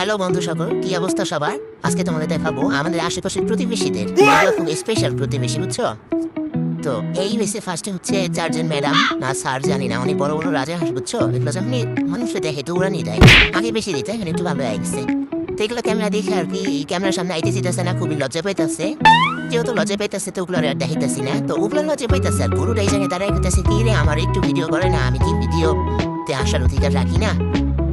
Hello বন্ধু সকল, কি অবস্থা সবার? আজকে তোমাদের দেখাবো আমাদের আশেপাশের প্রতিবেশীদের। এরা খুব স্পেশাল প্রতিবেশী, বুঝছো? তো এই হয়েছে ফার্স্টে হচ্ছে চারজন ম্যাডাম না স্যার জানি না, অনেক বড় বড় রাজা হাঁস, বুঝছো? এগুলো যখন মানুষে দেখে দৌড়ানি দেয়, আগে বেশি দিতে এখন একটু ভালো হয়ে গেছে। তো এগুলো ক্যামেরা দেখে আর কি ক্যামেরার সামনে আইতে যেতেছে না, খুবই লজ্জা পাইতেছে। যেহেতু লজ্জা পাইতেছে তো ওগুলো আর দেখাইতেছি না, তো ওগুলো লজ্জা পাইতেছে আর গরুর এই জায়গায় দাঁড়ায় করতেছে কি রে আমার একটু ভিডিও করে না, আমি কি ভিডিওতে আসার অধিকার রাখি না?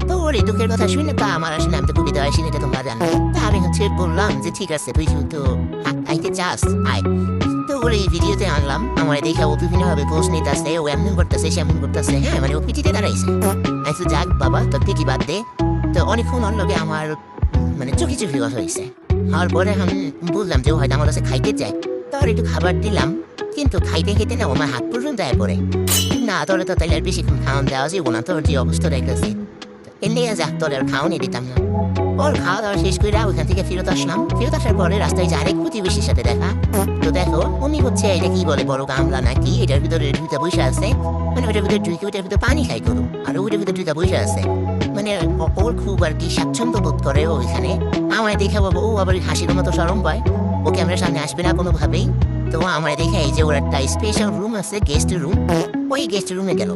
তো ওর এই দুঃখের কথা শুনে তা আমার আসলে আমি তো কবিতা আসি এটা তোমরা জানো। তা আমি হচ্ছে বললাম যে ঠিক আছে তুই তো আইতে চাস আয়। তো ওর এই ভিডিওতে আনলাম, আমার দেখে ও বিভিন্নভাবে পোস্ট নিতেছে, ও এমন করতেছে সেমন করতেছে, হ্যাঁ মানে ও পিটিতে দাঁড়াইছে। আচ্ছা যাক বাবা তোর পিটি বাদ দে। তো অনেকক্ষণ ওর লগে আমার মানে চোখে চোখে কথা হয়েছে। হওয়ার পরে আমি বুঝলাম যে ও হয়তো আমার কাছে খাইতে চায়, তো আর একটু খাবার দিলাম, কিন্তু খাইতে খেতে না আমার হাত পর্যন্ত যায় পড়ে। না তোরে তো তাইলে আর বেশিক্ষণ খাওয়ান দেওয়া যাবো না, তোর যে অবস্থা রেখেছি এমনি যা তোর আর খাওয়ানি দিতাম না। ওর খাওয়া দাওয়া শেষ করে ওইখান থেকে ফেরত আসলাম। ফেরত আসার পরে রাস্তায় যে আরেক প্রতিবেশীর সাথে দেখা। তো দেখো উনি হচ্ছে এটা কি বলে বড় গামলা নাকি, এটার ভিতরে দুইটা বসে আছে, মানে ওইটার ভিতরে ঢুকে ওইটার ভিতরে পানি খাই করু, আর ওইটার ভিতরে দুইটা বসে আছে। মানে ওর খুব আর কি স্বাচ্ছন্দ্য বোধ করে ও এখানে। আমায় দেখে বাবু ও আবার হাসির মতো সরম পায়, ও ক্যামেরার সামনে আসবে না কোনোভাবেই। তো আমার দেখে এই যে ওর একটা স্পেশাল রুম আছে, গেস্ট রুম, ওই গেস্ট রুমে গেল।